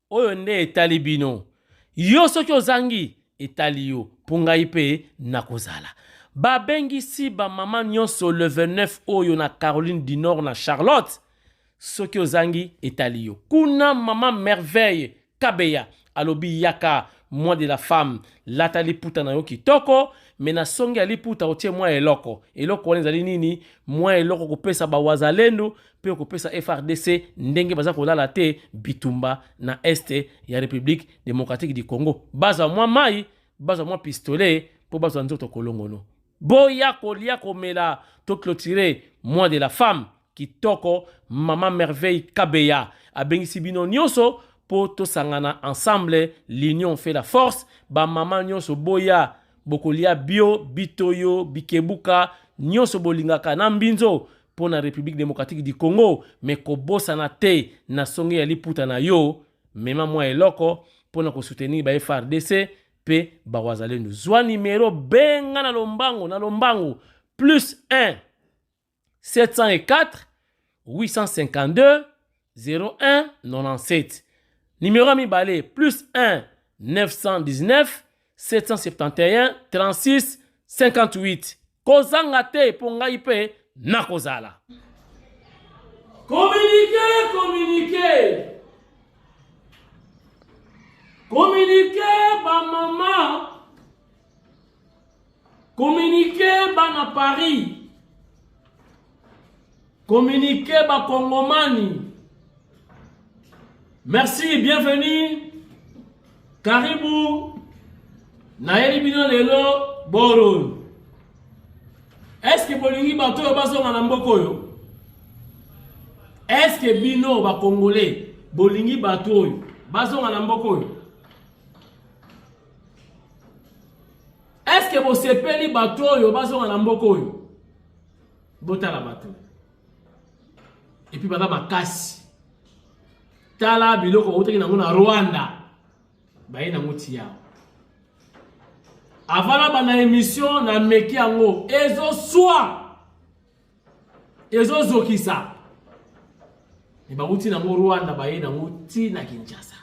oyo nde etali bino. Yo soki ozangi etali yo punga ipe nakozala. Babengisi ba mama nyonso le 29 oyo na Caroline du Nord na Charlotte. Soki ozangi etali yo. Kuna mama merveille Kabeya alobi yaka moi de la femme latali puta na yo kitoko. Mena songi aliputa otie mwa eloko. Eloko wana ezali nini? Mwa eloko kopesa ba wazalendo pe kopesa FRDC ndenge baza kolala te bitumba na este ya République démocratique du Congo. Baza mwa mai, baza mwa pistolet po baza nzoto kolongono. Boya kolia komela to clôturer moi de la femme kitoko mama merveille Kabeya abengisi bino nyonso po to sangana ensemble, l'union fait la force. Ba mama nyonso boya bokolia bio, bitoyo, bikebuka, nyonso bolingaka na mbinzo pour la République démocratique du Congo, mais kobosa na te na songe ya liputa na yo, mema mwa eloko pour na soutenir ba FRDC pe ba wazalendo. Zwa numéro benga na lombango plus 1 704 852 01 97. Numéro mi balé plus 1 919 771 36 58. Kozanga te ponga ipe na kozala. Communiquer ba mama. Communiquer ba na Paris. Communiquer ba Kongomani. Merci, bienvenue. Karibu. Naeli bino lelo boro. Est-ce que bolingi bato yo bazonga na mboko yo? Est-ce que bino ba Congolais bolingi bato yo bazonga na mboko yo? Est-ce que bo sepeli bato yo bazonga na mboko yo? Botala bato. Et puis bada makasi. Tala biloko oteki nango na Rwanda. Baye na muti yao. Avant la bana émission na meki yango ezo soa ezo zokisa e ba uti na Rwanda baye na uti na Kinshasa.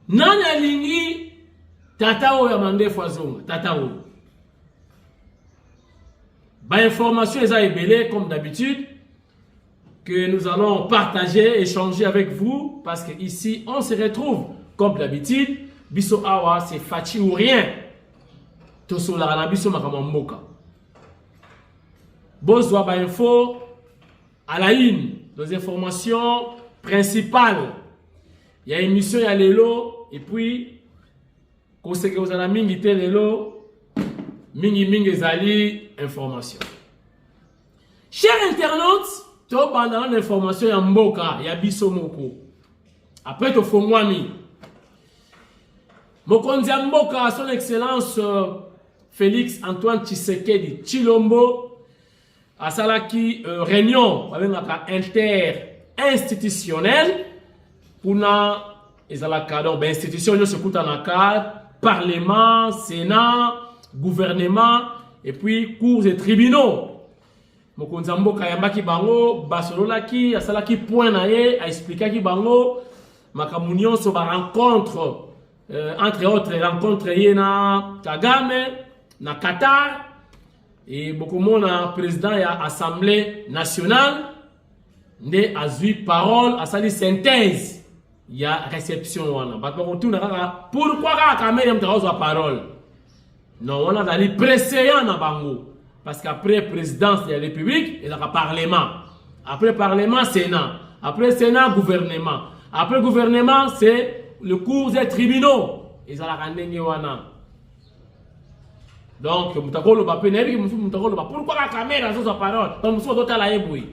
Nana lingi tata oyo mandefu azonga tata oyo ba information eza ebele comme d'habitude que nous allons partager, échanger avec vous parce que ici on se retrouve comme d'habitude. Biso awa c'est fachi ou rien. Toso la na biso makamamboka. Bozwa ba info à la une, les informations principales. Il y a une émission ya lelo et puis koseke ozala mingi te lelo mingi zali information. Chers internautes, to banda l'information ya mboka ya biso moko. Après to fongwami Mokonzi mboka, son excellence Félix Antoine Tshisekedi Tshilombo a salaki réunion inter-institutionnelle pour na ezalaka donc institution yo se kutanaka parlement, sénat, gouvernement et puis cours et tribunaux. Mokonzi mboka yambaki bango basololaki asalaki point na ye a expliquaki bango makamunyon so ba rencontre entre autres rencontres na Kagame na Qatar et beaucoup de président ya Assemblée nationale nde azui parole à sali synthèse ya réception wana batoko tuna kaka pourquoi ka caméra mtakazo parole non on a dali précédent na bango parce qu'après présidence de la République il y a parlement, après parlement sénat, après sénat gouvernement, après gouvernement c'est le cours des tribunaux. Ils ont la rendez wana. Donc, mutakolo ba penebi mutakolo ba. Pourquoi la caméra sur sa parole? Donc, muso dota la eboui.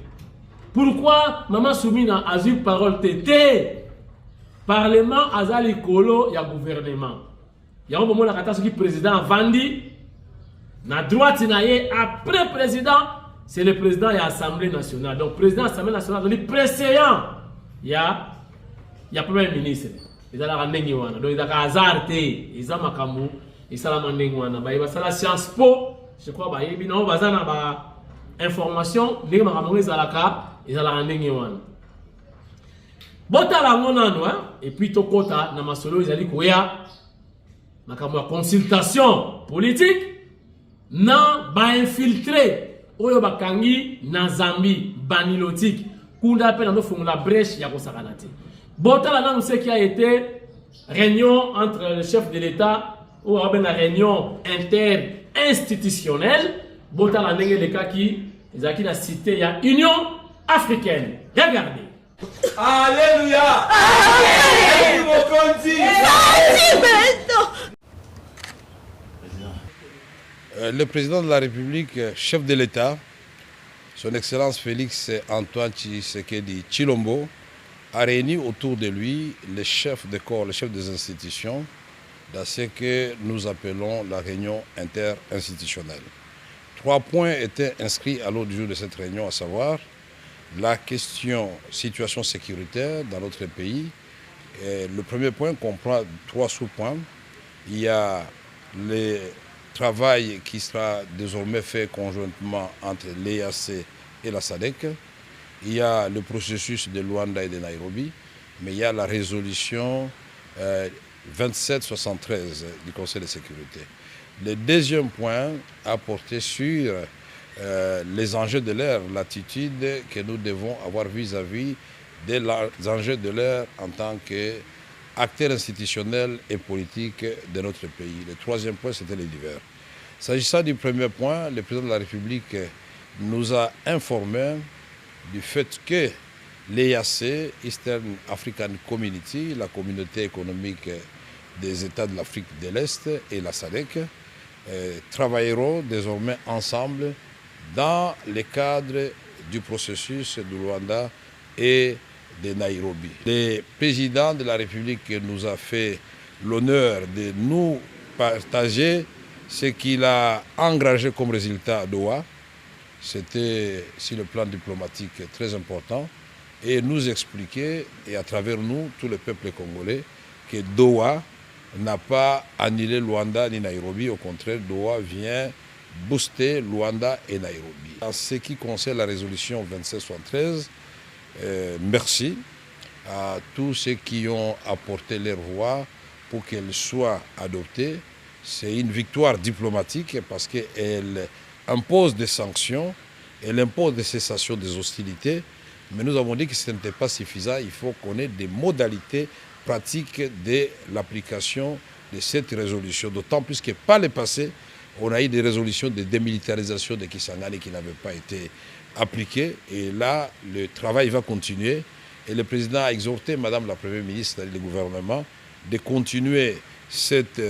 Pourquoi maman Soumina a eu parole tété? Parlement azali kolo ya gouvernement. Ya un moment la kata qui président Vandi na droite na ye après président c'est le président de l'Assemblée nationale. Donc, président de l'Assemblée nationale le précédent ya premier ministre. Ils ont la rendez wana. Donc ils ont hasardé, ils ont makamu, ils ont la rendez wana. Bah ils ont la science po, je crois bah ils ont bazana ba information, les makamu ils ont la rendez wana. bota la ngonano et puis tokota na masolo izali koya makambo ya consultation politique na ba infiltré oyo bakangi na Zambie banilotique kunda pe na do fungula brèche ya kosakana te. Bota la nanu ce qui a été réunion entre le chef de l'État ou la réunion inter-institutionnelle. Bota la ndenge de kaki ezaki na cité ya Union africaine. Regardez. Alléluia. Le président de la République, chef de l'État, son Excellence Félix Antoine Tshisekedi Tshilombo, a réuni autour de lui les chefs de corps, les chefs des institutions, dans ce que nous appelons la réunion interinstitutionnelle. 3 points étaient inscrits à l'ordre du jour de cette réunion, à savoir la question situation sécuritaire dans notre pays. Et le premier point comprend 3 sous-points. Il y a le travail qui sera désormais fait conjointement entre l'EAC et la SADC. Il y a le processus de Luanda et de Nairobi, mais il y a la résolution 2773 du Conseil de sécurité. Le deuxième point a porté sur les enjeux de l'ère, l'attitude que nous devons avoir vis-à-vis des enjeux de l'ère en tant qu'acteurs institutionnels et politiques de notre pays. Le troisième point, c'était les divers. S'agissant du premier point, le président de la République nous a informé du fait que l'EAC, Eastern African Community, la communauté économique des États de l'Afrique de l'Est et la SADC, travailleront désormais ensemble dans le cadre du processus de Luanda et de Nairobi. Le président de la République nous a fait l'honneur de nous partager ce qu'il a engagé comme résultat à Doha. C'était, sur le plan diplomatique, très important. Et nous expliquer, et à travers nous, tout le peuple congolais, que Doha n'a pas annulé Luanda ni Nairobi. Au contraire, Doha vient booster Luanda et Nairobi. En ce qui concerne la résolution 2773, merci à tous ceux qui ont apporté leur voix pour qu'elle soit adoptée. C'est une victoire diplomatique parce qu'elle impose des sanctions, elle impose des cessations des hostilités, mais nous avons dit que ce n'était pas suffisant, il faut qu'on ait des modalités pratiques de l'application de cette résolution, d'autant plus que par le passé, on a eu des résolutions de démilitarisation de Kisangani qui n'avaient pas été appliquées, et là, le travail va continuer, et le président a exhorté Madame la Première ministre et le gouvernement de continuer cette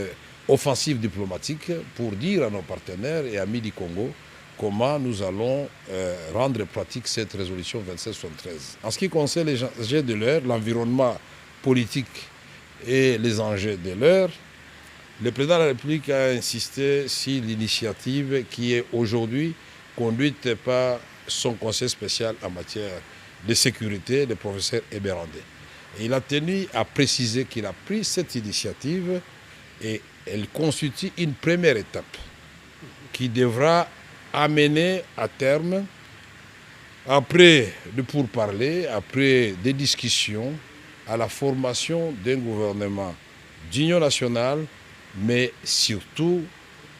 offensive diplomatique pour dire à nos partenaires et amis du Congo comment nous allons rendre pratique cette résolution 2773. En ce qui concerne les enjeux de l'heure, l'environnement politique et les enjeux de l'heure, le président de la République a insisté sur l'initiative qui est aujourd'hui conduite par son conseil spécial en matière de sécurité, le professeur Eberandé. Et il a tenu à préciser qu'il a pris cette initiative et elle constitue une première étape qui devra amener à terme, après de pourparlers, après des discussions, à la formation d'un gouvernement d'union nationale, mais surtout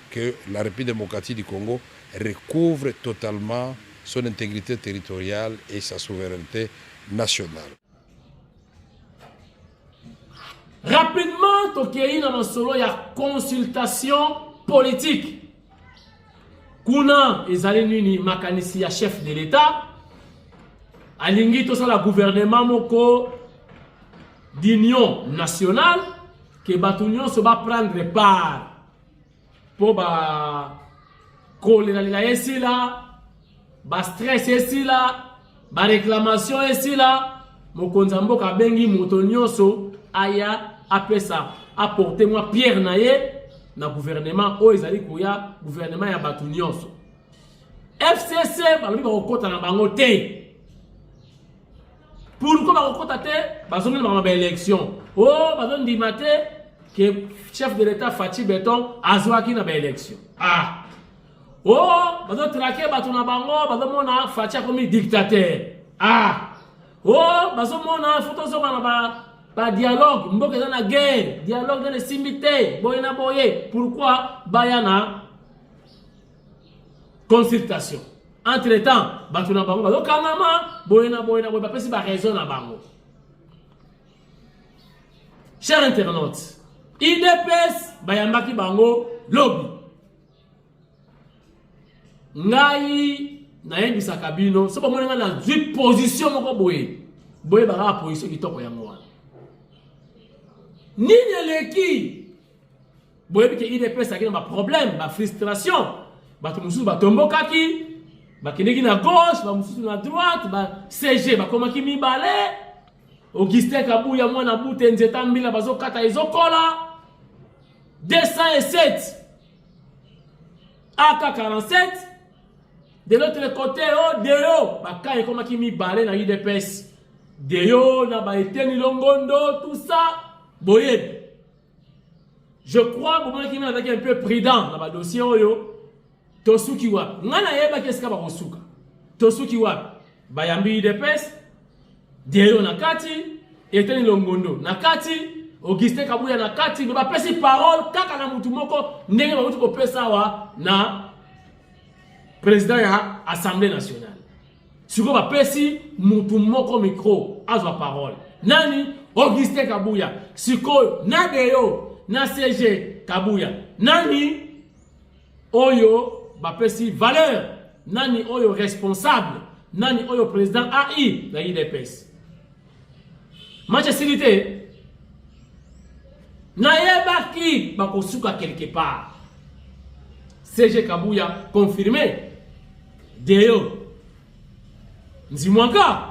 que la République démocratique du Congo recouvre totalement son intégrité territoriale et sa souveraineté nationale. Rapidement, tokei na masolo ya consultation politique. Kuna ezali nini makanisi ya chef de l'État alingi to la gouvernement moko d'union nationale que batunion se va prendre part pour ba kolela ici là, ba stress ici là, ba réclamation ici là, mokonza mboka bengi moto nyonso aya apesa apporter moi pierre naye na gouvernement o ezali koya gouvernement ya batu nyonso. FCC balobi ba kokota na bango te. Pourquoi ba kokota te? Bazongi na ba élection. Oh bazon di maté que chef de l'État Fachi Beton azwaki na ba élection. Ah. Oh bazon traquer batu na bango bazon mona Fachi comme dictateur. Ah. Oh, bazomona photo zokana ba dialogue, mboka eza na guerre, dialogue dans les simité, boye na boye. Pourquoi bayana consultation? Entre-temps, batu na bango bazokangama, boye na boye, bapesi ba raison na bango. Chers internautes, IDPS bayambaki bango lobby. Ngai nayebisa kabino so bamonenga na zwi position moko boye boye baka position kitoko yango wana nini eleki boye bike IDPS akina ba problème ba frustration bato mususu batombokaki bakendeki na gauche ba mususu na droite ba CG bakomaki mibale Augustin Kabuya mwana bute nzeta mbila bazokata ezokola 207 AK-47. De l'autre côté, oh, Deo, Baka comme qui mi balé na IDPS. Deo, na ba eteni longondo, tout ça. Boye. Je crois que vous avez un peu prudent dans le dossier. Tosuki wap. Ngana yeba qu'est-ce qu'il va resuka. Tosuki wap. Bayambi IDPS. Deo nakati. Eteni longondo nakati. Augustin Kabuya nakati. Ne va pas si parole. Kaka na mutu moko. Ndenge ba mutu ko pesa wa na président de l'Assemblée nationale. Si vous avez pesi, mutu moko micro, azwa parole. Nani, Augustin Kabuya. Si vous na Deo, na CG Kabuya. Nani, oyo, ba pesi valeur. Nani, oyo responsable. Nani, oyo président AI, la IDPS. Manchester, na yebaki, ba kosuka quelque part. CG Kabuya confirmé. Deo Nzimwanga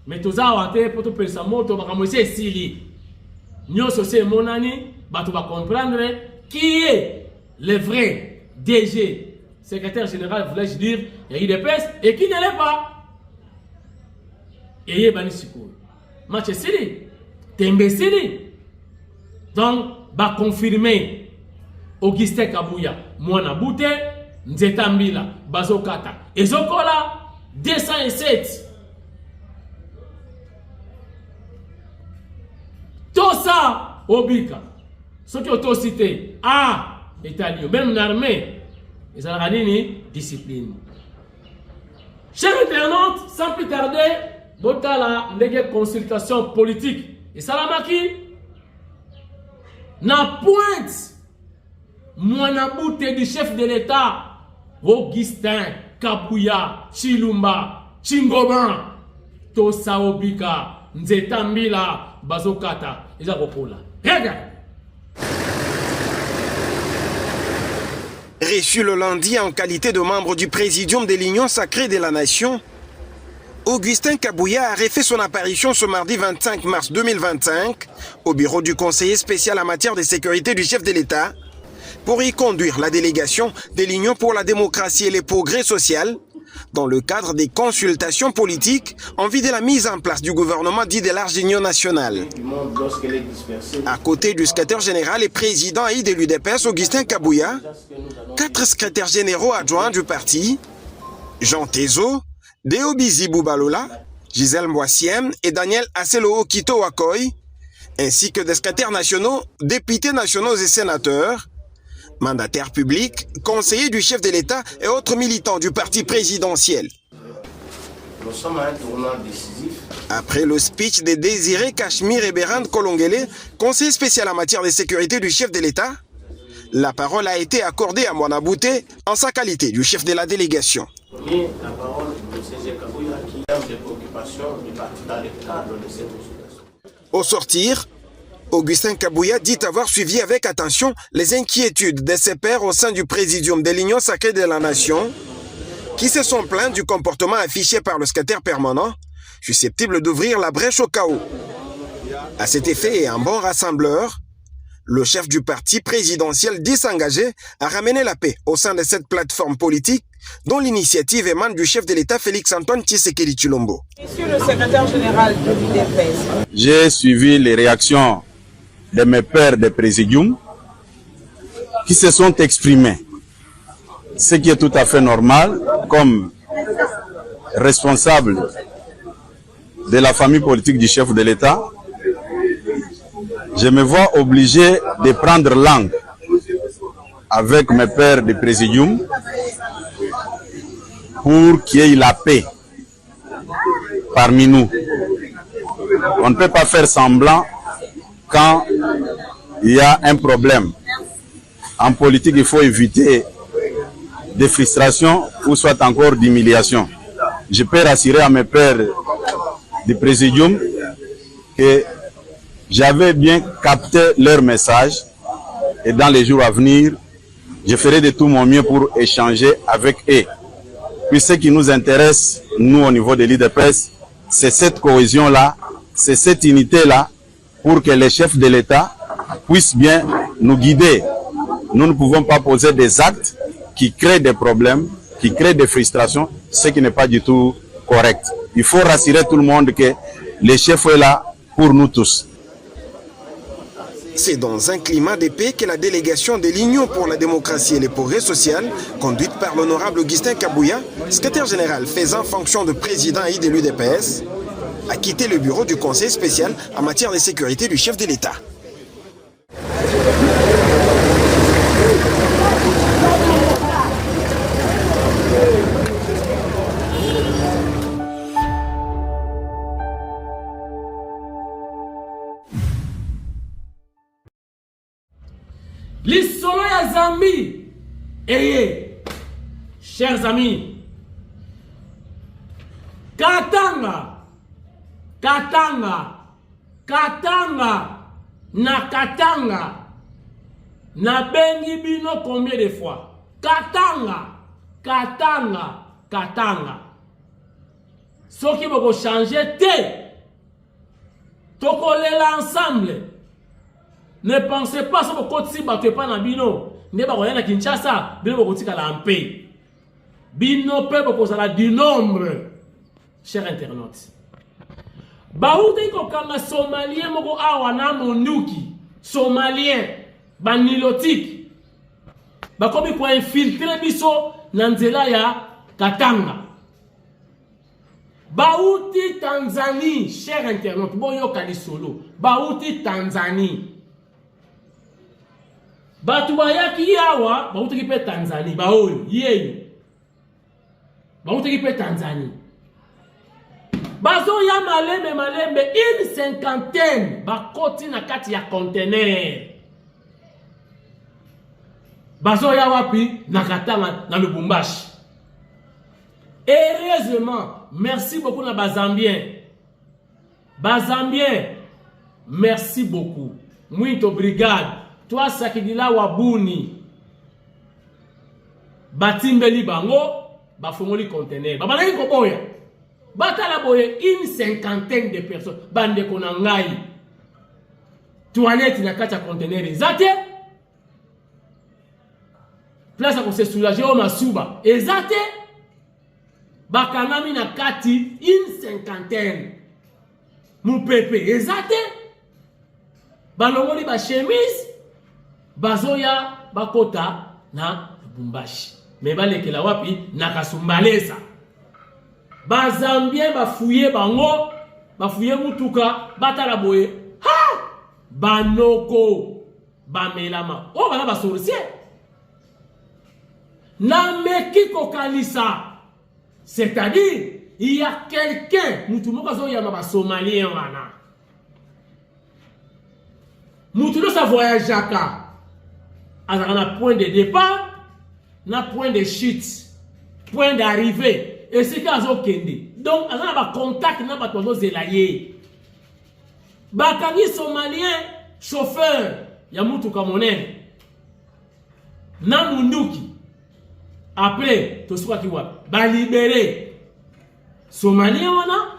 metoza wate poto pesa moto bakamwese sili nyoso se monani bato ba comprendre qui est le vrai DG secrétaire général voulais-je dire ya IDPS et qui ne l'est pas eye bani sikoyo match sili tembe sili donc ba confirmer Augustin Kabuya mwana bute nzeta mbila bazokata ezokola 207 tosa obika soki otosite etalio même l'armée ezalaka nini discipline. Chers internautes, sans plus tarder botala ndenge consultation politique esalamaki na pointe Mwanabute du chef de l'État, Augustin Kabuya Chilumba Chingoban Tosa Obika Nzeta Mbila Bazokata Ezakopola. Regarde. Reçu le lundi en qualité de membre du Présidium de l'Union sacrée de la Nation, Augustin Kabuya a refait son apparition ce mardi 25 mars 2025 au bureau du conseiller spécial en matière de sécurité du chef de l'État pour y conduire la délégation de l'Union pour la démocratie et le progrès social dans le cadre des consultations politiques en vue de la mise en place du gouvernement dit de large union nationale. À côté du secrétaire général et président AI de l'UDPS, Augustin Kabuya, 4 secrétaires généraux adjoints du parti, Jean Tezo, Deo Bizi Boubalola, Gisèle Mboissiem et Daniel Aselo Okito Wakoy, ainsi que des secrétaires nationaux, députés nationaux et sénateurs, mandataires publics, conseillers du chef de l'État et autres militants du parti présidentiel. Nous sommes à un tournant décisif. Après le speech de Désiré Cachemire et Bérande Kolongele, conseiller spécial en matière de sécurité du chef de l'État, la parole a été accordée à Mwanabute en sa qualité du chef de la délégation. La parole de CG Kabuya qui a des préoccupations du parti dans le cadre de cette consultation. Au sortir, Augustin Kabuya dit avoir suivi avec attention les inquiétudes de ses pairs au sein du Présidium de l'Union sacrée de la Nation qui se sont plaints du comportement affiché par le secrétaire permanent, susceptible d'ouvrir la brèche au chaos. À cet effet et un bon rassembleur, le chef du parti présidentiel dit s'engager à ramener la paix au sein de cette plateforme politique dont l'initiative émane du chef de l'État Félix-Antoine Tshisekedi Tshilombo. Monsieur le secrétaire général de l'UDPS. J'ai suivi les réactions de mes pairs de présidium qui se sont exprimés, ce qui est tout à fait normal comme responsable de la famille politique du chef de l'État, je me vois obligé de prendre langue avec mes pères de présidium pour qu'il y ait la paix parmi nous. On ne peut pas faire semblant quand il y a un problème. En politique, il faut éviter des frustrations ou soit encore d'humiliation. Je peux rassurer à mes pères du présidium que j'avais bien capté leur message et dans les jours à venir, je ferai de tout mon mieux pour échanger avec eux. Puis ce qui nous intéresse, nous au niveau de l'IDPS, c'est cette cohésion-là, c'est cette unité-là pour que les chefs de l'État puissent bien nous guider. Nous ne pouvons pas poser des actes qui créent des problèmes, qui créent des frustrations, ce qui n'est pas du tout correct. Il faut rassurer tout le monde que le chef est là pour nous tous. C'est dans un climat de paix que la délégation de l'Union pour la démocratie et le progrès social, conduite par l'honorable Augustin Kabouya, secrétaire général faisant fonction de président et de l'UDPS, a quitté le bureau du conseil spécial en matière de sécurité du chef de l'État. L'isolo ya Zambi. Eye, chers amis, Katanga, na bengi bino combien de fois? Katanga. Soki boko changer te, tokolela ensemble. Ne pensez pas que vous avez pas dans bino. Ne pas na Kinshasa, bino boko tika la paix. Bino pe boko sala du nombre. Chers internautes. Baoute ko kanga Somalien moko awa na monduki. Somalien banilotique. Ba komi ko infiltrer biso na nzela ya Katanga. Baouti Tanzanie, chers internautes, boyo kali solo. Baouti Tanzanie. Batu bayaki yawa, bauti kipe Tanzanie, baoyo, yeyo. Bauti kipe Tanzanie. Bazo ya malembe, une cinquantaine, bakoti na kati ya conteneur. Bazo ya wapi, na Katanga, na Lubumbashi. Heureusement, merci beaucoup na Bazambien. Bazambien, merci beaucoup. Muito obrigado. Toi sakidila wabuni. Batimbeli bango, bafongoli conteneur. Babalaki koboya. Batala boye une cinquantaine de personnes. Bande konangai. Toilette na kati ya conteneur ezate. Place ko se soulager o masuba. Ezate. Bakanami na kati une cinquantaine. Mupepe ezate. Balongoli ba chemise. Bazoya bakota na Lubumbashi. Me balekela wapi na Kasumbalesa. Bazambien bafouye bango, bafouye mutuka, batala boye. Ha! Banoko, bamelama. Oh, bana ba sorcier. Na meki kokalisa. C'est-à-dire, il y a quelqu'un, mutumoka zoya ma Somalien wana. Mutuno sa voyage jaka. Alors, on a point de départ, on a point de chute, point d'arrivée. Et c'est quand on kende. Donc, on a un contact, on a pas de zélaye. Bakani Somalien, chauffeur, Yamutu Kamonen, Namunduki. Après, tout ce qui va, ba libéré. Somalien, on a,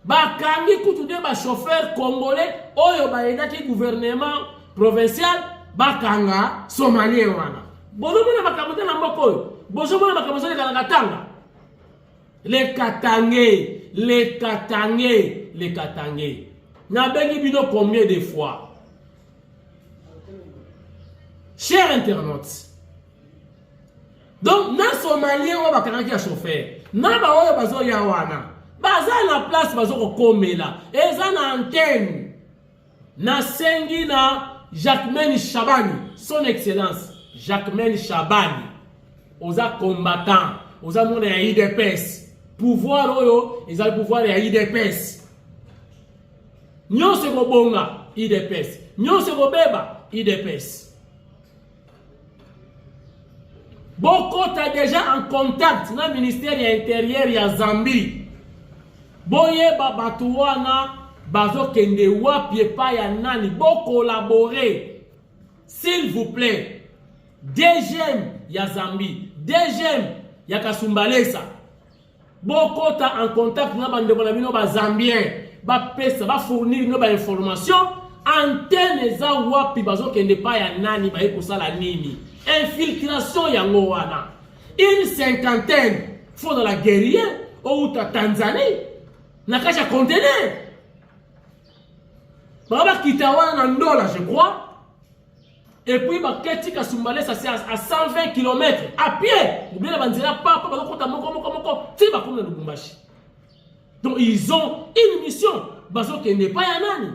Bakani Koutoudé, ba chauffeur congolais, Oyo Baïdaki gouvernement provincial. Bakanga Somalien wana. Bozo mona bakamote na mboko. Bozo mona bakamote na Katanga. Les Katangais. Na bengi bino combien de fois? Chers internautes. Donc na Somalien wa bakanga ki chauffeur. Na ba oyo bazo ya wana. baza na place bazoko komela eza na antenne na sengi na Jacquemaine Chabani, son excellence Jacquemaine Chabani, oza combattant, oza monde ya IDPS, pouvoir oyo, eza le pouvoir ya IDPS. Nyonse ko bonga IDPS, nyonse ko beba IDPS. Boko ta déjà en contact na ministère ya intérieur ya Zambie. Boye babatuana bazo kende wapi epa ya nani bo collaborer s'il vous plaît. DGM ya Zambie, DGM ya Kasumbalesa. Boko ta en contact na bande bona bino ba Zambien, ba pesa ba fournir no ba information antenne za wapi bazo kende pa ya nani ba ekosala nini. Infiltration ya ngowana. Une cinquantaine faut dans la guerrière ou ta Tanzanie. Nakasha conteneur. Baba Kitawana na Ndola, je crois. Et puis, Baketi Kasumbalesa, c'est à 120 km à pied. Vous voulez la bandiera, papa, c'est pas comme le Lubumbashi. Donc, ils ont une mission. Bazo qui n'est pas Yanani.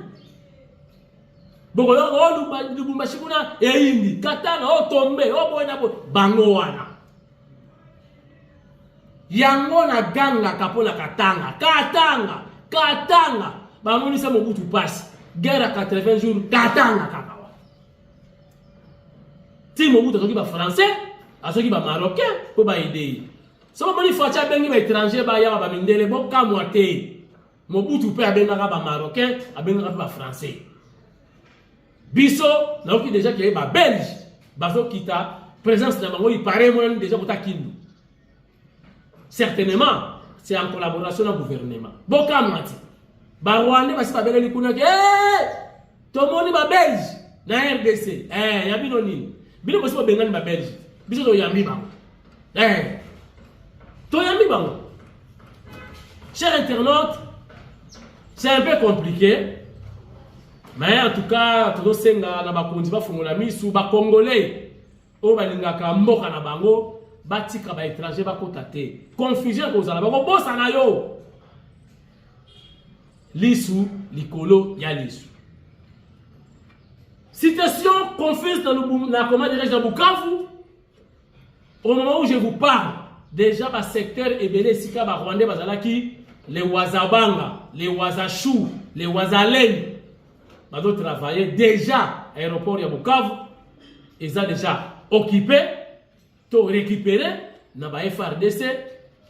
Bon, Lubumbashi, et Indi, Katana, Otombe, Oboenabo, Bangoana. Yango na ganga kapola Katanga. Katanga. Bamoni sa Mobutu passe. Guerre à 80 jours, Katanga Kakawa. Si Mobutu a ba français, a ceux qui ba marocain, pour ba aider. Si on facha bengi ba étranger, ba ya ba mindele, bon kamoate. Mobutu pe a benga ba marocain, a benga ba français. Biso, na oki déjà qui est ba belge, bazo kita, présence na bango, il paraît moins déjà pour ta kindu. Certainement, c'est en collaboration avec le gouvernement. Bon kamoate. Ba Rwanda basi ba beleli kuna ke to moni ba Belge na RDC ya bino nini bino basi ba bengani ba Belge biso to yambi bango to yambi bango. Chers internautes, c'est un peu compliqué, mais en tout cas to senga na ba konzi ba fungola misu ba congolais o ba lingaka mboka na bango batika ba étranger ba kotate confusion ko zala ba ko bossa na yo. Lisu, Likolo, Yalisu. Citation confuse dans la commande de la Bukavu. Au moment où je vous parle, déjà, le secteur Ebele Sika Rwandais Bazalaki, les Wazabanga, les Wazachou, les Wazalen, ils ont travaillé déjà à l'aéroport de Bukavu. Ils ont déjà occupé, tout récupéré, dans la FRDC,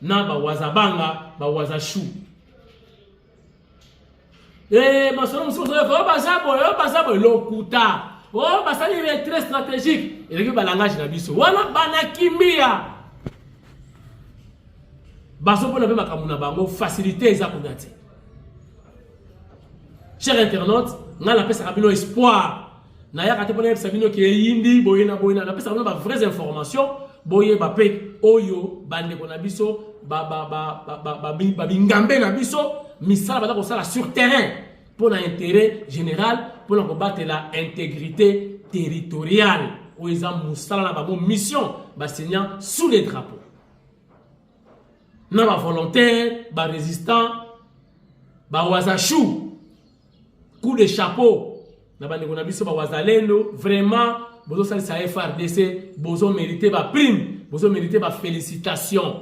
dans la Wazabanga, la Wazachou. Eh, ma soeur, lokuta. Oh, basali est très stratégique. Et le langage na biso. Wana banakimbia. Baso pona pe makamuna bango faciliter za kudate. Chers internautes, nga la pesa kabino espoir. Na ya kate pona pesa bino ki yindi boyena na pesa bino ba vraies informations. Boye ba pe oyo bande ko na biso ba bingambe na biso. Misala bata kosala sur terrain pour l'intérêt général, pour combattre la intégrité territoriale. Où ils ont moussala na mission, signant sous les drapeaux. Na ba volontaire, ba résistant, ba wazachou, coup de chapeau. Na ba ndeko biso ba wazalendo, vraiment bozo sali sa FRDC, bozo mériter ba prime, bozo mériter ba félicitations.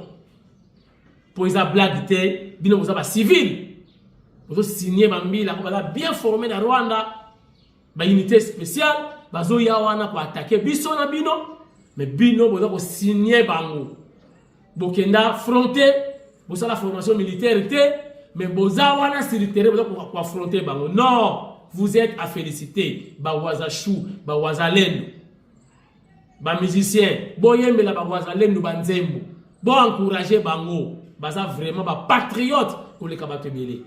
Pour les blagues, bino bozo ba civil. Vous signé Bambila, vous avez bien formé dans Rwanda, une unité spéciale, vous avez pour attaquer Biso na Bino, mais Bino, vous avez signé Bango. Vous avez affronté, vous avez la formation militaire, mais vous avez sécurité pour affronter Bango. Non, vous êtes à féliciter. Bawazachou, Bawazalendo, ba musicien, boyembe la Bawazalendo, Banzembo, bon encourager Bango, baza vraiment ba patriote pour les Kabatebele.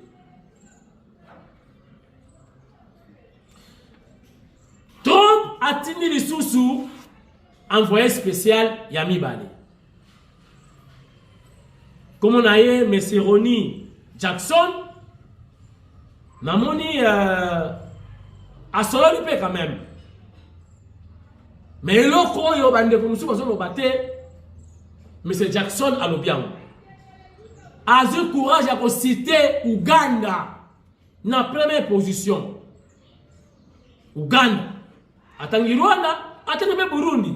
Trump a tenu les sous envoyé spécial Yami Bale. Comme on a eu M. Ronnie Jackson, Namoni a solo lipe quand même. Mais l'autre, il y a un peu de M. Jackson à l'Obiang. a eu courage à citer Ouganda na première position. Ouganda. Atangi Rwanda, atangi Burundi.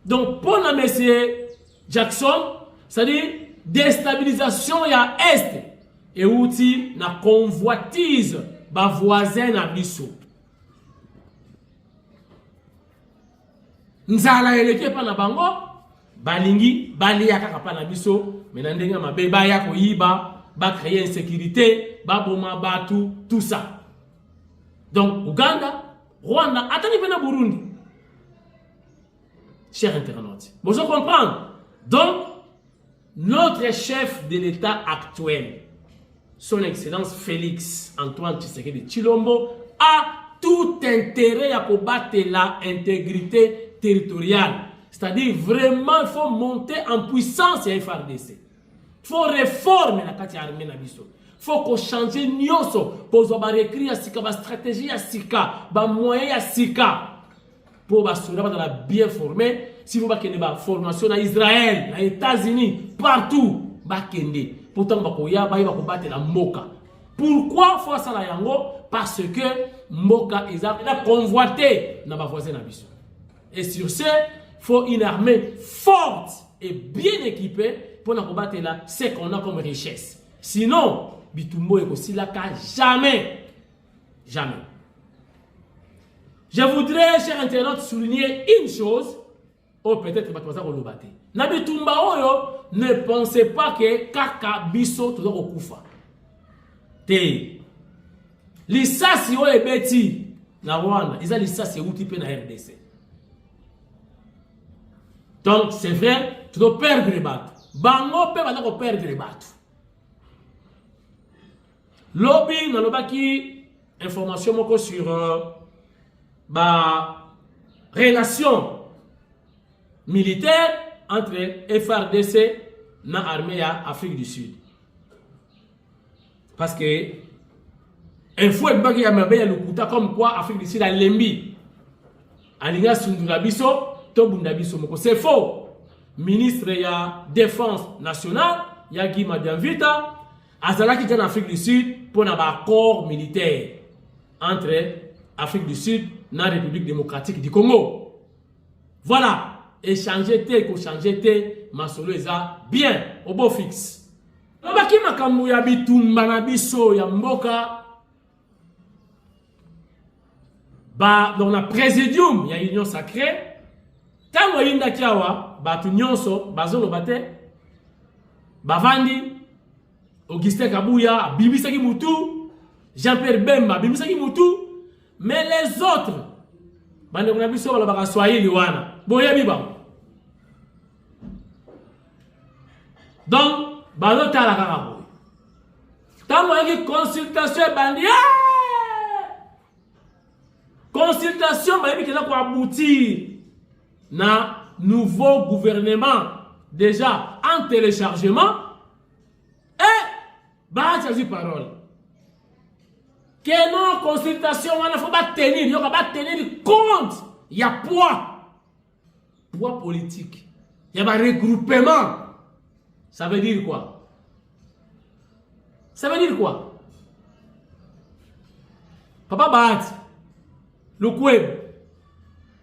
Donc, pour la monsieur Jackson, c'est-à-dire déstabilisation ya Est et outil na convoitise ba voisin na biso. Nzala eleke pa na bango, balingi, baliaka kapa na biso, menandenga mabeba ya koyiba, ba créer insécurité, ba boma batu, tout ça. Donc, Ouganda, Rwanda, attendez bien Burundi. Chers internautes, vous comprenez? Donc, notre chef de l'État actuel, son Excellence Félix Antoine Tshisekedi Tshilombo, a tout intérêt à combattre l'intégrité territoriale. C'est-à-dire, vraiment, il faut monter en puissance à FRDC. Il faut réformer la carte armée nabiso. Il faut qu'on change nyoso pour réécrire la stratégie à Sika, les moyens à Sika. Pour s'assurer dans la bien formé, si vous avez une formation en Israël, aux États-Unis, partout, pourtant vous allez combattre la Moka. Pourquoi faut ça la yango? Parce que Moka est convoité dans ma voisine Abisso. Et sur ce, il faut une armée forte et bien équipée pour combattre ce qu'on a comme richesse. Sinon, Bitumbo est aussi là jamais. Jamais. Je voudrais, chers internautes, souligner une chose, ou peut-être que vous allez battre. Nabitumba Oyo, ne pensez pas que Kaka Biso tout au Koufa. L'issasi o ebeti na Rwanda, ils ont l'issasi outil pe na RDC. Donc c'est vrai, tu dois perdre les bateaux. Bango pe va perdre les bateaux. Lobby na lobaki information moko sur relation militaire entre FRDC et l'armée Afrique du Sud. Parce que il faut que y ait le comme quoi Afrique du Sud a lembi. Alinga Sundula Biso, Tobunda Biso Moko. C'est faux. Ministre de la Défense nationale, Yagi Madianvita, Azalaki est en Afrique du Sud pour un accord militaire entre Afrique du Sud et la République démocratique du Congo. Voilà. Échanger té, co-changer té, masolo eza bien, au beau fixe. Lobaki makambu ya bitumba na biso ya mboka. Dans la présidium, il y a union sacrée. Tango yinda kiawa, batu nyonso, bazolo bate. Bavandi, Augustin Kabuya, Bimisaki Moutou, Jean-Pierre Bemba, Bimisaki Moutou. Mais les autres, bande on a vu sur le Swahili wana. Boyebi ba. Donc, balo tala kaka boy. Tango yaki consultation bandi. Consultation bayebi kela ko aboutir na nouveau gouvernement déjà en téléchargement et ba changer parole. Que non consultation on ne faut pas tenir, il faut pas tenir compte. Il y a poids politique. Il y a un regroupement. Ça veut dire quoi? Ça veut dire quoi? Papa Bat, le web,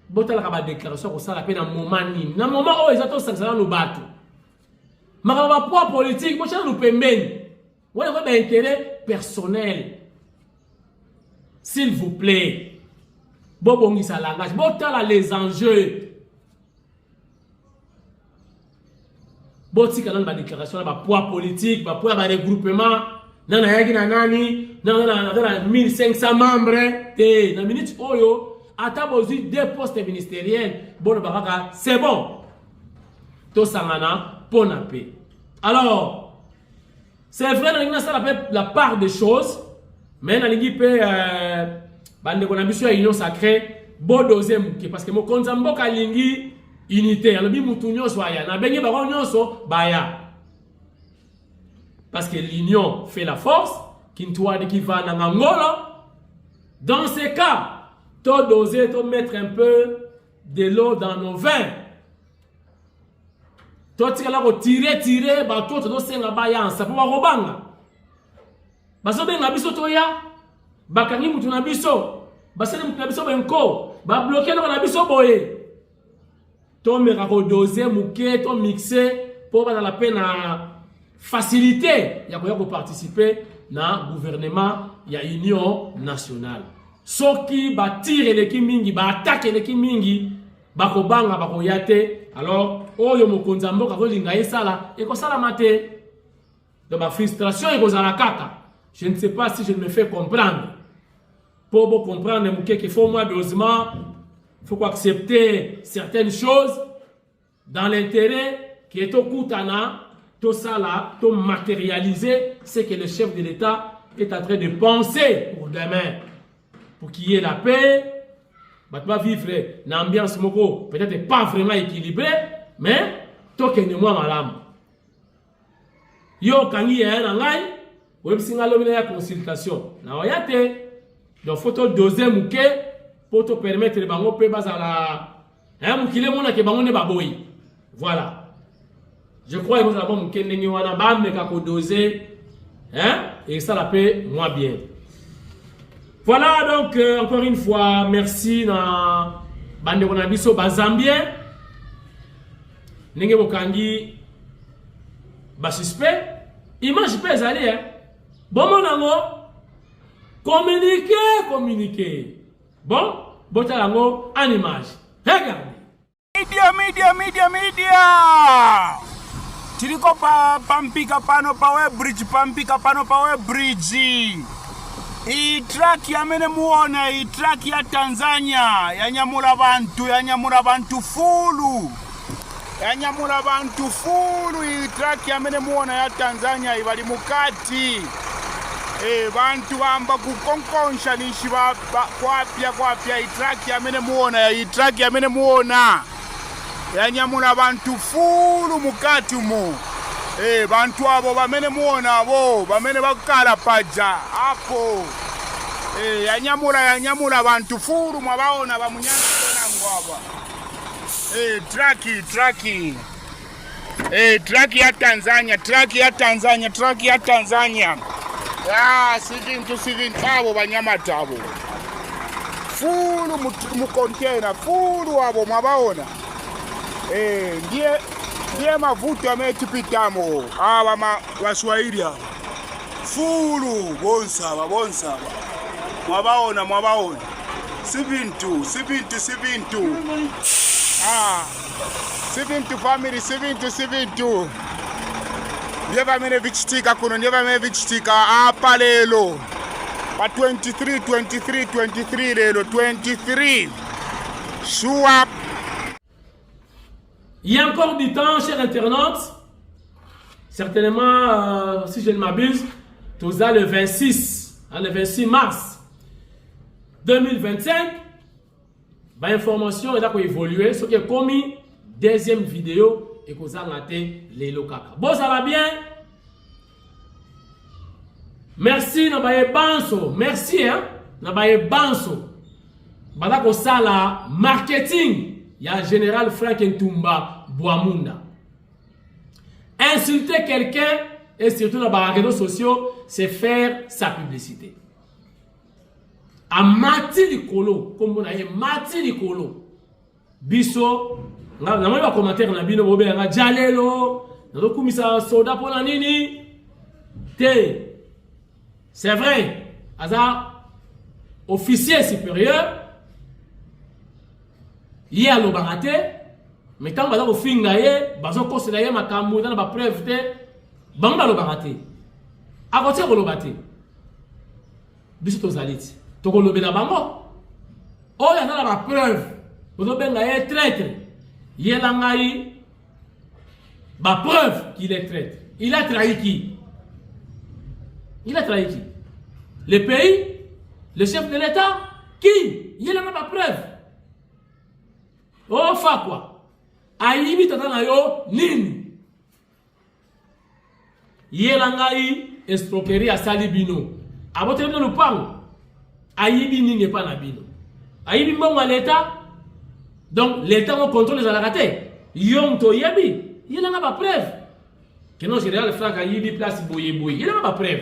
botal la déclaration pour ça la peine à moment ni. Dans moment où ils attendent ça dans le bateau. Mais le poids politique, moi je nous permets. On a un intérêt personnel. S'il vous plaît. Bobongi sa langage. Botal les enjeux. Boti kana ba déclaration ba poids politique, ba poids ba regroupement, nana yaki na nani, nana 1500 membres, et na minute oyo ata bozi deux postes ministériels, bon bakaka, c'est bon. To sangana pona paix. Alors, c'est vrai na ça la part des choses, mais na lingi pe bande kona biso ya union sacrée, bo deuxième parce que mo konza mboka lingi unité, alobi mutu nyonso aya na bengi ba nyonso baya. Parce que l'union fait la force, qui va dans Angola. Dans ces cas, to doser to mettre un peu de l'eau dans nos vins. totikala ko tirer bato to senga bayansa po bakobanga basobenga biso toya bakangi mutu na biso basele mutu na biso benko ba bloquer na biso boye to meka ko doser muke to mixer pour ba la peine à faciliter ya ko participer na gouvernement ya union nationale soki ba tire leki mingi ba attaque leki mingi bakobanga bakoyate alors oyo mokonza mboka ko linga esala e ko sala mate de ma frustration et kozala kaka. Je ne sais pas si je me fais comprendre. Pour comprendre qu'il faut moi dosement, il faut accepter certaines choses dans l'intérêt qui est au Koutana, tout ça là, tout matérialiser ce que le chef de l'État est en train de penser pour demain. Pour qu'il y ait la paix, bah, tu vas vivre une ambiance peut-être pas vraiment équilibrée, mais tout est moi malade. Yo kangi ya na ngai web singa lobina ya consultation na oyate donc photo doser muke pour te permettre bango pe bazala hein mukile mona ke bango ne baboyi voilà je crois que nous avons muke ndenge wana ba meka ko doser hein et ça la paix moins bien voilà donc encore une fois merci na bande kona biso bazambien ndenge bokangi ba suspect image peut aller hein bon mon amour communiquer bon botalango en image regardez media tiliko pampika pano pawe bridge i track ya mene muona i track ya Tanzania yanyamula bantu fulu yanyamula bantu fulu i track ya mene muona ya Tanzania ibali mukati bantu bamba kukonkonsha nishi kwapya i track ya mene muona yanyamula bantu fulu mukati mu bantu abo bamene muona abo bamene bakala paja hapo yanyamula bantu fulu mwabaona bamunyanza ngwaba track ya Tanzania sivintu abo banyamata abo fulu mu container fulu abo mwabaona ndiye mavuto ametupitamo aba Waswahili fulu bonsaba mwabaona sivintu family sivintu ndiye bamene vichitika kuno ndiye bamene vichitika apa lelo pa 23 lelo 23 sure. Il y a encore du temps, chers internautes. Certainement, si je ne m'abuse, tout ça le 26 mars 2025. L'information est là pour évoluer. Ce qui est commis, deuxième vidéo, et qu'on a raté les locaka. Bon, ça va bien? Merci, Nabaye Banso. Merci, hein? Nabaye Banso. Badako Sala, marketing. Il y a le général Frank Ntumba Boamunda. Insulter quelqu'un, et surtout dans les réseaux sociaux, c'est faire sa publicité. A mati di kolo, comme on a dit, mati di kolo. Biso, on a un commentaire dans la bino, on a jalelo, on a commissaire soda pour la nini. C'est vrai, Aza, officier supérieur, il y a le baraté, mais quand on va au fin d'ailleurs, bazo considérer ma camoufle dans la preuve de bamba le baraté. À côté de le baraté, biso to zalit, to ko lobe na bango. Oh ya na la preuve, bazo benga ye traître. Yela ngai ba preuve qu'il est traître. Il a trahi qui? Il a trahi qui? Le pays, le chef de l'État, qui? Yela na ba preuve. Oh, fa quoi? Aïbi tatana yo nini? Yelangai escroquerie à Salibino. Abote no lupango. Aïbi nini pas na bino. Aïbi mbongo l'État. Donc l'État on contrôle les alakate. Yom to yebi. Il n'a pas preuve. Que non, général Franck a eu place boye. Il n'a pas preuve.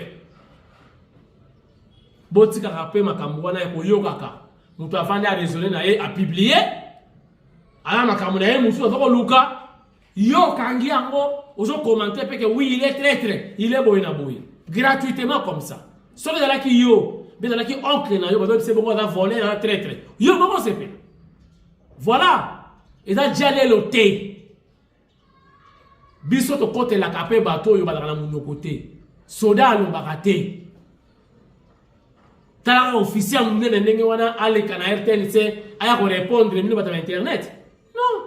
Botika rappé ma kamwana et koyo kaka. Nous avons raisonné à publier. Alors ma kamwana et musu otoko luka. Yo kangi ango ozo commenter parce que oui il est traître, il est boye na boye. Gratuitement comme ça. Sauf dans la qui yo, mais dans la qui oncle na yo parce que c'est bon on a volé un traître. Yo comment c'est fait? Voilà. Et ça déjà loté. Biso to côté la capé bateau yo badala na côté. Soda lo baraté. Tala officiel mnene ndenge wana ale kana RTNC aya ko répondre mino bata internet. Non.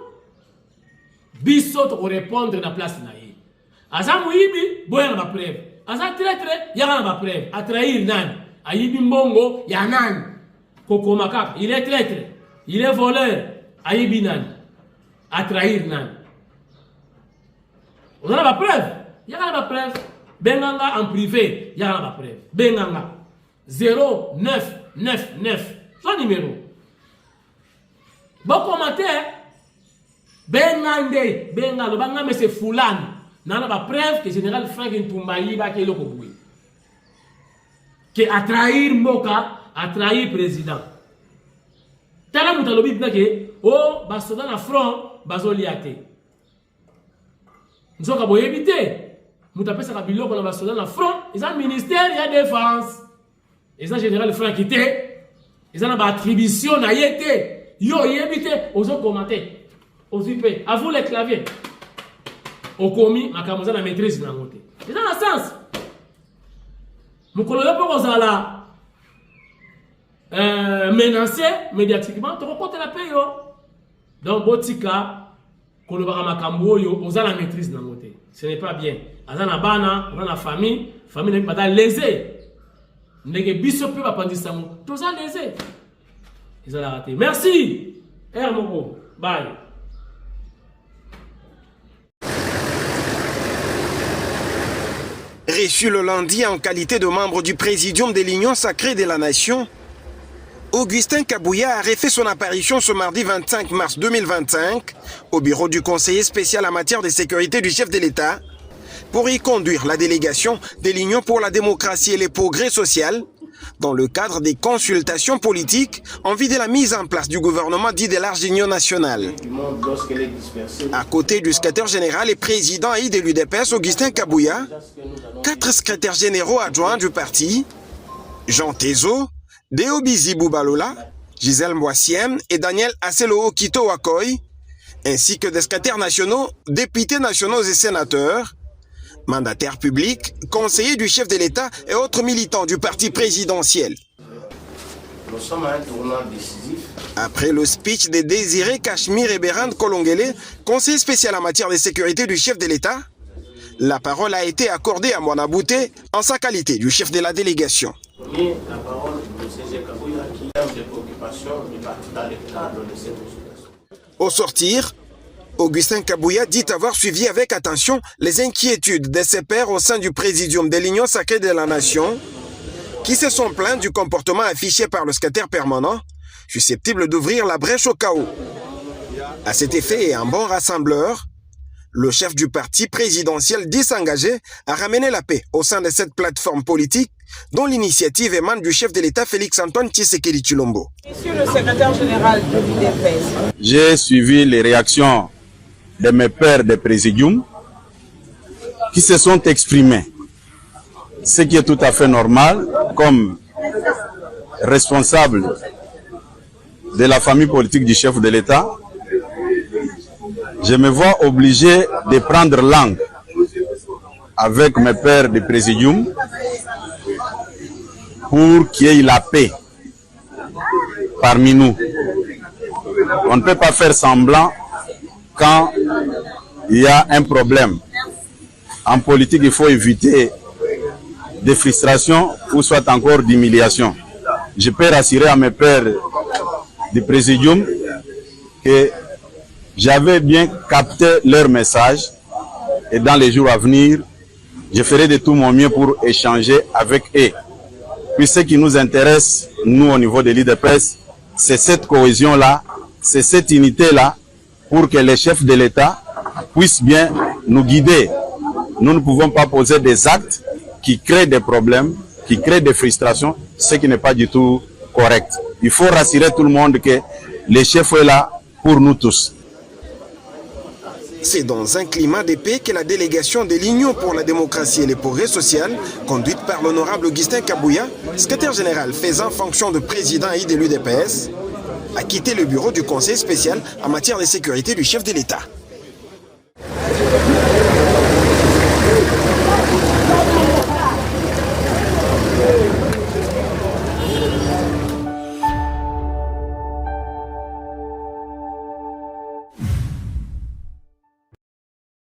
Biso to répondre na place na ye. Asa muibi boya na preuve. Asa traître ya na preuve. A trahir nan. Ayibi mbongo ya nan. Koko makaka, il est traître. Il est voleur. Ayibi nan. A trahir nan. On a la preuve. Ya na la preuve. Benganga en privé, ya na la preuve. Benganga 0999. Son numéro. Bon commentaire. Bengande. Bengalo. Banga mais c'est Foulane. Nana ba preuve que général Franck Ntumbayi ba ke loko boui. Que a trahir Mboka, a trahir président. Tala mutalobi que oh basoda na front bazoliate. Nzoka boyebite. Mutapesa ka biloko na basoda na front, ils ont ministère ya défense. Ils ont général Franck était. Ils ont attribution na yete. Yo yebite ozo commenter. Ozipe, à vous les claviers. Au commis, ma camoza la maîtrise na moté. C'est dans le sens. Mon collègue peut ozala menacé médiatiquement, tu rencontres la paix yo. Donc botika kolobaka makambo yo ozala maîtrise na moté. Ce n'est pas bien. Azana bana, on a la famille n'est pas lésée. Ndenge biso pe ba pandisa mo. Tout ça lésé. Ils ont raté. Merci. Moko. Bye. Reçu le lundi en qualité de membre du Présidium de l'Union sacrée de la Nation, Augustin Kabouya a refait son apparition ce mardi 25 mars 2025 au bureau du conseiller spécial en matière de sécurité du chef de l'État pour y conduire la délégation de l'Union pour la démocratie et le progrès social dans le cadre des consultations politiques en vue de la mise en place du gouvernement dit de large union nationale. À côté du secrétaire général et président de l'UDPS, Augustin Kabouya, 4 secrétaires généraux adjoints du parti, Jean Tezo, Deobizi Boubalola, Gisèle Mboissiem et Daniel Aselo Kito Wakoy, ainsi que des secrétaires nationaux, députés nationaux et sénateurs, mandataires publics, conseillers du chef de l'État et autres militants du parti présidentiel. Nous sommes à un tournant décisif. Après le speech de Désiré Cachemire et Bérande Kolongele, conseiller spécial en matière de sécurité du chef de l'État, la parole a été accordée à Mwana Bouté en sa qualité du chef de la délégation. La parole de M. Kabouya qui a des préoccupations du parti dans le cadre de cette consultation. Au sortir, Augustin Kabouya dit avoir suivi avec attention les inquiétudes de ses pairs au sein du Présidium de l'Union sacrée de la Nation qui se sont plaints du comportement affiché par le secrétaire permanent, susceptible d'ouvrir la brèche au chaos. À cet effet et un bon rassembleur, le chef du parti présidentiel dit s'engager à ramener la paix au sein de cette plateforme politique dont l'initiative émane du chef de l'État Félix-Antoine Tshisekedi Tshilombo. Monsieur le secrétaire général de l'UDPS. J'ai suivi les réactions de mes pairs de présidium qui se sont exprimés, ce qui est tout à fait normal comme responsable de la famille politique du chef de l'État. Je me vois obligé de prendre langue avec mes pairs de présidium pour qu'il y ait la paix parmi nous. On ne peut pas faire semblant quand il y a un problème. En politique, il faut éviter des frustrations ou soit encore d'humiliation. Je peux rassurer à mes pairs du présidium que j'avais bien capté leur message et dans les jours à venir, je ferai de tout mon mieux pour échanger avec eux. Puis ce qui nous intéresse, nous au niveau de l'UDPS, c'est cette cohésion-là, c'est cette unité-là pour que les chefs de l'État puisse bien nous guider. Nous ne pouvons pas poser des actes qui créent des problèmes, qui créent des frustrations, ce qui n'est pas du tout correct. Il faut rassurer tout le monde que le chef est là pour nous tous. C'est dans un climat de paix que la délégation de l'Union pour la démocratie et le progrès social, conduite par l'honorable Augustin Kabouya, secrétaire général faisant fonction de président et de l'UDPS, a quitté le bureau du conseil spécial en matière de sécurité du chef de l'État.